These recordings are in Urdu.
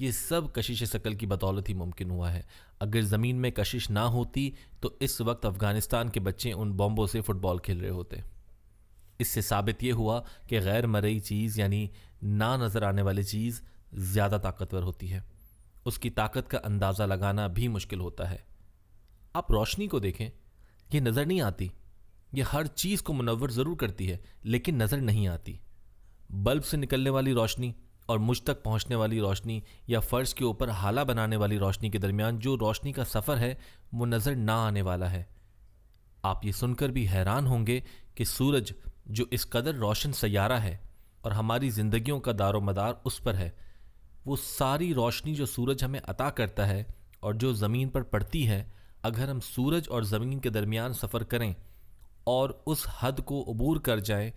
یہ سب کشش ثقل کی بدولت ہی ممکن ہوا ہے۔ اگر زمین میں کشش نہ ہوتی تو اس وقت افغانستان کے بچے ان بمبوں سے فٹ بال کھیل رہے ہوتے۔ اس سے ثابت یہ ہوا کہ غیر مرئی چیز یعنی نہ نظر آنے والی چیز زیادہ طاقتور ہوتی ہے۔ اس کی طاقت کا اندازہ لگانا بھی مشکل ہوتا ہے۔ آپ روشنی کو دیکھیں، یہ نظر نہیں آتی، یہ ہر چیز کو منور ضرور کرتی ہے لیکن نظر نہیں آتی۔ بلب سے نکلنے والی روشنی اور مجھ تک پہنچنے والی روشنی یا فرش کے اوپر ہالہ بنانے والی روشنی کے درمیان جو روشنی کا سفر ہے وہ نظر نہ آنے والا ہے۔ آپ یہ سن کر بھی حیران ہوں گے کہ سورج جو اس قدر روشن سیارہ ہے اور ہماری زندگیوں کا دار و مدار اس پر ہے، وہ ساری روشنی جو سورج ہمیں عطا کرتا ہے اور جو زمین پر پڑتی ہے، اگر ہم سورج اور زمین کے درمیان سفر کریں اور اس حد کو عبور کر جائیں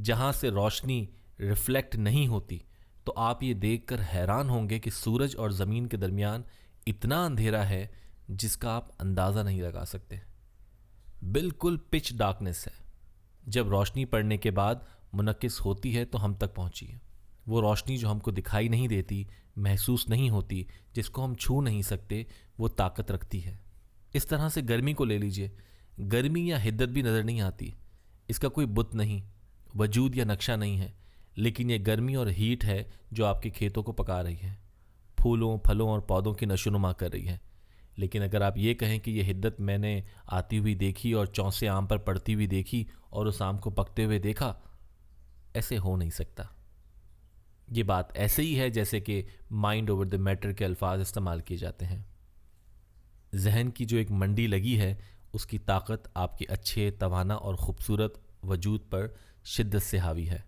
جہاں سے روشنی ریفلیکٹ نہیں ہوتی، تو آپ یہ دیکھ کر حیران ہوں گے کہ سورج اور زمین کے درمیان اتنا اندھیرا ہے جس کا آپ اندازہ نہیں لگا سکتے۔ بالکل پچ ڈارکنیس ہے۔ جب روشنی پڑنے کے بعد منعکس ہوتی ہے تو ہم تک پہنچی ہے۔ وہ روشنی جو ہم کو دکھائی نہیں دیتی، محسوس نہیں ہوتی، جس کو ہم چھو نہیں سکتے، وہ طاقت رکھتی ہے۔ اس طرح سے گرمی کو لے لیجئے۔ گرمی یا حدت بھی نظر نہیں آتی، اس کا کوئی بت نہیں، وجود یا نقشہ نہیں ہے، لیکن یہ گرمی اور ہیٹ ہے جو آپ کے کھیتوں کو پکا رہی ہے، پھولوں، پھلوں اور پودوں کی نشو و نما کر رہی ہے۔ لیکن اگر آپ یہ کہیں کہ یہ حدت میں نے آتی ہوئی دیکھی اور چونسے آم پر پڑتی ہوئی دیکھی اور اس آم کو پکتے ہوئے دیکھا، ایسے ہو نہیں سکتا۔ یہ بات ایسے ہی ہے جیسے کہ مائنڈ اوور دی میٹر کے الفاظ استعمال کیے جاتے ہیں۔ ذہن کی جو ایک منڈی لگی ہے، اس کی طاقت آپ کے اچھے، توانا اور خوبصورت وجود پر شدت سے حاوی ہے۔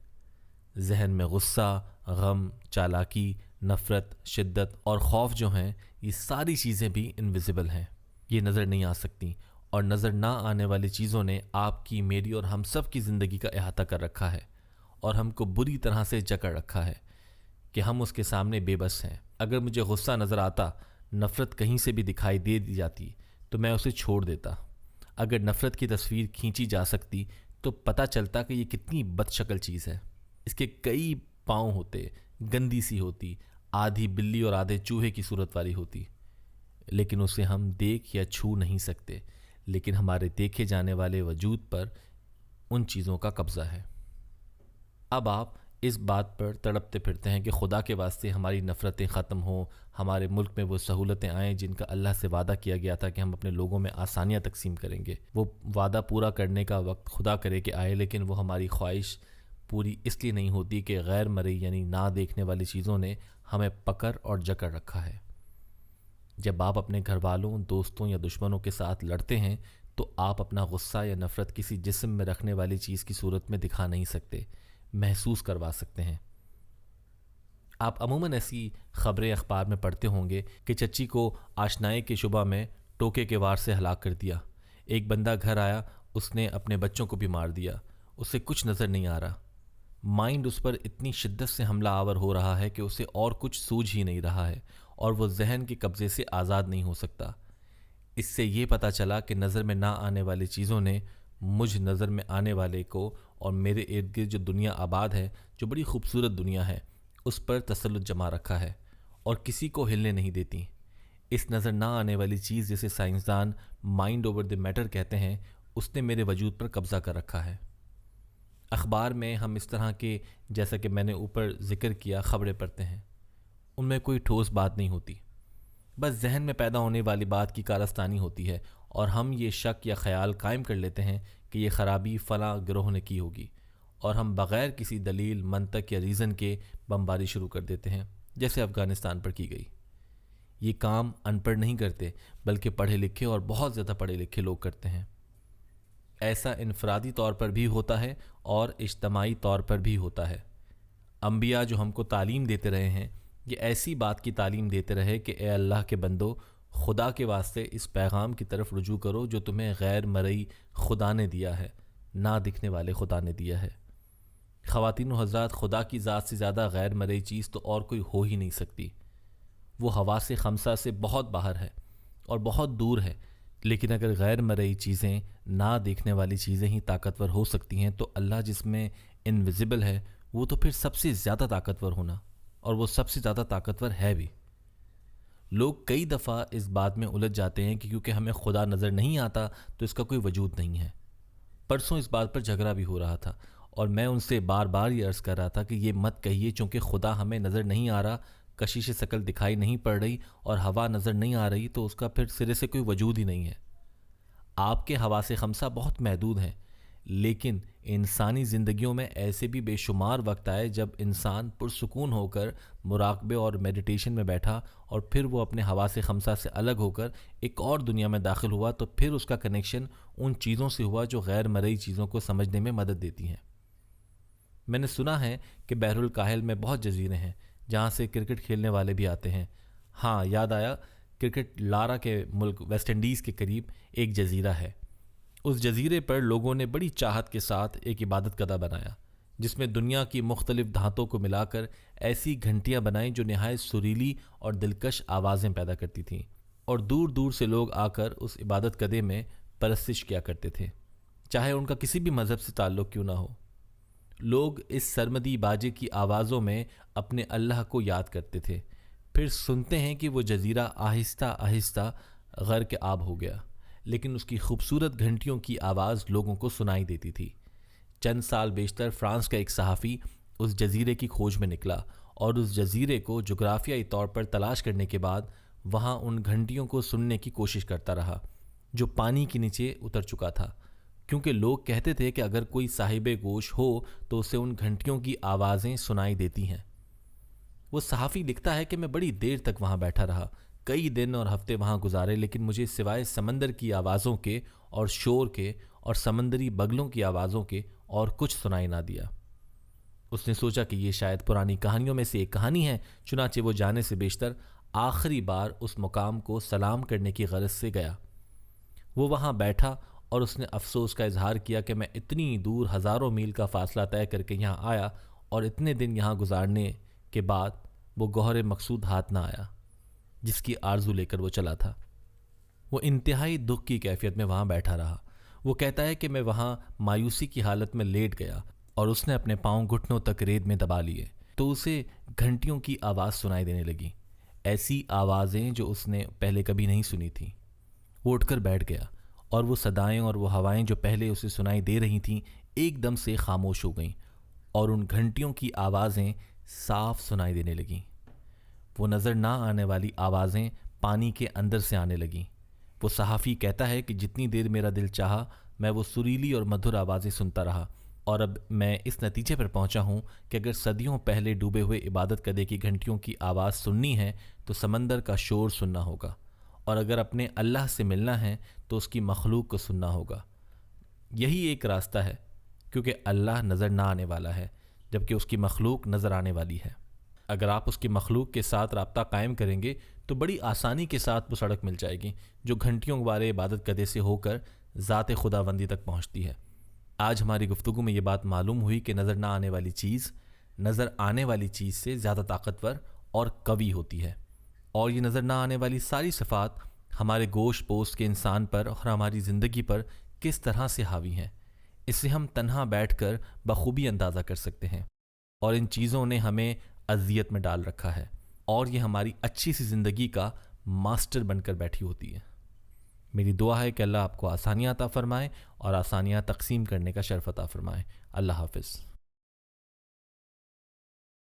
ذہن میں غصہ، غم، چالاکی، نفرت، شدت اور خوف جو ہیں، یہ ساری چیزیں بھی انویزیبل ہیں، یہ نظر نہیں آ سکتی، اور نظر نہ آنے والی چیزوں نے آپ کی، میری اور ہم سب کی زندگی کا احاطہ کر رکھا ہے اور ہم کو بری طرح سے جکڑ رکھا ہے کہ ہم اس کے سامنے بے بس ہیں۔ اگر مجھے غصہ نظر آتا، نفرت کہیں سے بھی دکھائی دے دی جاتی تو میں اسے چھوڑ دیتا۔ اگر نفرت کی تصویر کھینچی جا سکتی تو پتہ چلتا کہ یہ کتنی بد شکل چیز ہے۔ اس کے کئی پاؤں ہوتے، گندی سی ہوتی، آدھی بلی اور آدھے چوہے کی صورت والی ہوتی، لیکن اسے ہم دیکھ یا چھو نہیں سکتے، لیکن ہمارے دیکھے جانے والے وجود پر ان چیزوں کا قبضہ ہے۔ اب آپ اس بات پر تڑپتے پھرتے ہیں کہ خدا کے واسطے ہماری نفرتیں ختم ہوں، ہمارے ملک میں وہ سہولتیں آئیں جن کا اللہ سے وعدہ کیا گیا تھا کہ ہم اپنے لوگوں میں آسانیاں تقسیم کریں گے۔ وہ وعدہ پورا کرنے کا وقت خدا کرے کہ آئے، لیکن وہ ہماری خواہش پوری اس لیے نہیں ہوتی کہ غیر مرئی یعنی نہ دیکھنے والی چیزوں نے ہمیں پکڑ اور جکڑ رکھا ہے۔ جب آپ اپنے گھر والوں، دوستوں یا دشمنوں کے ساتھ لڑتے ہیں تو آپ اپنا غصہ یا نفرت کسی جسم میں رکھنے والی چیز کی صورت میں دکھا نہیں سکتے، محسوس کروا سکتے ہیں۔ آپ عموماً ایسی خبریں اخبار میں پڑھتے ہوں گے کہ چچی کو آشنائی کے شبہ میں ٹوکے کے وار سے ہلاک کر دیا، ایک بندہ گھر آیا، اس نے اپنے بچوں کو بھی مار دیا، اسے کچھ نظر نہیں آ رہا، مائنڈ اس پر اتنی شدت سے حملہ آور ہو رہا ہے کہ اسے اور کچھ سوجھ ہی نہیں رہا ہے اور وہ ذہن کے قبضے سے آزاد نہیں ہو سکتا۔ اس سے یہ پتہ چلا کہ نظر میں نہ آنے والی چیزوں نے مجھ نظر میں آنے والے کو اور میرے ارد گرد جو دنیا آباد ہے، جو بڑی خوبصورت دنیا ہے، اس پر تسلط جما رکھا ہے اور کسی کو ہلنے نہیں دیتی۔ اس نظر نہ آنے والی چیز جسے سائنسدان مائنڈ اوور دی میٹر کہتے ہیں، اس نے میرے وجود پر قبضہ کر رکھا ہے۔ اخبار میں ہم اس طرح کے، جیسا کہ میں نے اوپر ذکر کیا، خبریں پڑھتے ہیں، ان میں کوئی ٹھوس بات نہیں ہوتی، بس ذہن میں پیدا ہونے والی بات کی کارستانی ہوتی ہے اور ہم یہ شک یا خیال قائم کر لیتے ہیں کہ یہ خرابی فلاں گروہ نے کی ہوگی، اور ہم بغیر کسی دلیل، منطق یا ریزن کے بمباری شروع کر دیتے ہیں، جیسے افغانستان پر کی گئی۔ یہ کام ان پڑھ نہیں کرتے، بلکہ پڑھے لکھے اور بہت زیادہ پڑھے لکھے لوگ کرتے ہیں۔ ایسا انفرادی طور پر بھی ہوتا ہے اور اجتماعی طور پر بھی ہوتا ہے۔ انبیاء جو ہم کو تعلیم دیتے رہے ہیں، یہ ایسی بات کی تعلیم دیتے رہے کہ اے اللہ کے بندو، خدا کے واسطے اس پیغام کی طرف رجوع کرو جو تمہیں غیر مرئی خدا نے دیا ہے، نہ دکھنے والے خدا نے دیا ہے۔ خواتین و حضرات، خدا کی ذات سے زیادہ غیر مرئی چیز تو اور کوئی ہو ہی نہیں سکتی۔ وہ حواس خمسہ سے بہت باہر ہے اور بہت دور ہے، لیکن اگر غیر مرئی چیزیں، نہ دیکھنے والی چیزیں ہی طاقتور ہو سکتی ہیں تو اللہ جس میں انویزیبل ہے، وہ تو پھر سب سے زیادہ طاقتور ہونا، اور وہ سب سے زیادہ طاقتور ہے بھی۔ لوگ کئی دفعہ اس بات میں الجھ جاتے ہیں کہ کیونکہ ہمیں خدا نظر نہیں آتا تو اس کا کوئی وجود نہیں ہے۔ پرسوں اس بات پر جھگڑا بھی ہو رہا تھا اور میں ان سے بار بار یہ عرض کر رہا تھا کہ یہ مت کہیے چونکہ خدا ہمیں نظر نہیں آ رہا، کشش شکل دکھائی نہیں پڑ رہی اور ہوا نظر نہیں آ رہی تو اس کا پھر سرے سے کوئی وجود ہی نہیں ہے۔ آپ کے حواس خمسہ بہت محدود ہیں، لیکن انسانی زندگیوں میں ایسے بھی بے شمار وقت آئے جب انسان پرسکون ہو کر مراقبے اور میڈیٹیشن میں بیٹھا اور پھر وہ اپنے حواس خمسہ سے الگ ہو کر ایک اور دنیا میں داخل ہوا تو پھر اس کا کنیکشن ان چیزوں سے ہوا جو غیر مرئی چیزوں کو سمجھنے میں مدد دیتی ہیں۔ میں نے سنا ہے کہ بحر الکاہل میں بہت جزیرے ہیں جہاں سے کرکٹ کھیلنے والے بھی آتے ہیں۔ ہاں، یاد آیا، کرکٹ لارا کے ملک ویسٹ انڈیز کے قریب ایک جزیرہ ہے۔ اس جزیرے پر لوگوں نے بڑی چاہت کے ساتھ ایک عبادت گاہ بنایا جس میں دنیا کی مختلف دھاتوں کو ملا کر ایسی گھنٹیاں بنائیں جو نہایت سریلی اور دلکش آوازیں پیدا کرتی تھیں، اور دور دور سے لوگ آ کر اس عبادت گاہ میں پرستش کیا کرتے تھے، چاہے ان کا کسی بھی مذہب سے تعلق کیوں نہ ہو۔ لوگ اس سرمدی باجے کی آوازوں میں اپنے اللہ کو یاد کرتے تھے۔ پھر سنتے ہیں کہ وہ جزیرہ آہستہ آہستہ غرق آب ہو گیا، لیکن اس کی خوبصورت گھنٹیوں کی آواز لوگوں کو سنائی دیتی تھی۔ چند سال بیشتر فرانس کا ایک صحافی اس جزیرے کی کھوج میں نکلا اور اس جزیرے کو جغرافیائی طور پر تلاش کرنے کے بعد وہاں ان گھنٹیوں کو سننے کی کوشش کرتا رہا جو پانی کے نیچے اتر چکا تھا، کیونکہ لوگ کہتے تھے کہ اگر کوئی صاحب گوش ہو تو اسے ان گھنٹیوں کی آوازیں سنائی دیتی ہیں۔ وہ صحافی لکھتا ہے کہ میں بڑی دیر تک وہاں بیٹھا رہا، کئی دن اور ہفتے وہاں گزارے، لیکن مجھے سوائے سمندر کی آوازوں کے اور شور کے اور سمندری بگلوں کی آوازوں کے اور کچھ سنائی نہ دیا۔ اس نے سوچا کہ یہ شاید پرانی کہانیوں میں سے ایک کہانی ہے، چنانچہ وہ جانے سے بیشتر آخری بار اس مقام کو سلام کرنے کی غرض سے گیا۔ وہ وہاں بیٹھا اور اس نے افسوس کا اظہار کیا کہ میں اتنی دور ہزاروں میل کا فاصلہ طے کر کے یہاں آیا اور اتنے دن یہاں گزارنے کے بعد وہ گوہر مقصود ہاتھ نہ آیا جس کی آرزو لے کر وہ چلا تھا۔ وہ انتہائی دکھ کی کیفیت میں وہاں بیٹھا رہا۔ وہ کہتا ہے کہ میں وہاں مایوسی کی حالت میں لیٹ گیا اور اس نے اپنے پاؤں گھٹنوں تک ریت میں دبا لیے تو اسے گھنٹیوں کی آواز سنائی دینے لگی، ایسی آوازیں جو اس نے پہلے کبھی نہیں سنی تھیں۔ وہ اٹھ کر بیٹھ گیا اور وہ صدائیں اور وہ ہوائیں جو پہلے اسے سنائی دے رہی تھیں ایک دم سے خاموش ہو گئیں اور ان گھنٹیوں کی آوازیں صاف سنائی دینے لگیں۔ وہ نظر نہ آنے والی آوازیں پانی کے اندر سے آنے لگیں۔ وہ صحافی کہتا ہے کہ جتنی دیر میرا دل چاہا میں وہ سریلی اور مدھر آوازیں سنتا رہا، اور اب میں اس نتیجے پر پہنچا ہوں کہ اگر صدیوں پہلے ڈوبے ہوئے عبادت گدے کی گھنٹیوں کی آواز سننی ہے تو سمندر کا شور سننا ہوگا، اور اگر اپنے اللہ سے ملنا ہے تو اس کی مخلوق کو سننا ہوگا۔ یہی ایک راستہ ہے، کیونکہ اللہ نظر نہ آنے والا ہے جبکہ اس کی مخلوق نظر آنے والی ہے۔ اگر آپ اس کی مخلوق کے ساتھ رابطہ قائم کریں گے تو بڑی آسانی کے ساتھ وہ سڑک مل جائے گی جو گھنٹیوں والے عبادت گدے سے ہو کر ذات خداوندی تک پہنچتی ہے۔ آج ہماری گفتگو میں یہ بات معلوم ہوئی کہ نظر نہ آنے والی چیز نظر آنے والی چیز سے زیادہ طاقتور اور قوی ہوتی ہے، اور یہ نظر نہ آنے والی ساری صفات ہمارے گوشت پوست کے انسان پر اور ہماری زندگی پر کس طرح سے حاوی ہیں، اسے ہم تنہا بیٹھ کر بخوبی اندازہ کر سکتے ہیں، اور ان چیزوں نے ہمیں اذیت میں ڈال رکھا ہے اور یہ ہماری اچھی سی زندگی کا ماسٹر بن کر بیٹھی ہوتی ہے۔ میری دعا ہے کہ اللہ آپ کو آسانیاں عطا فرمائے اور آسانیاں تقسیم کرنے کا شرف عطا فرمائے۔ اللہ حافظ۔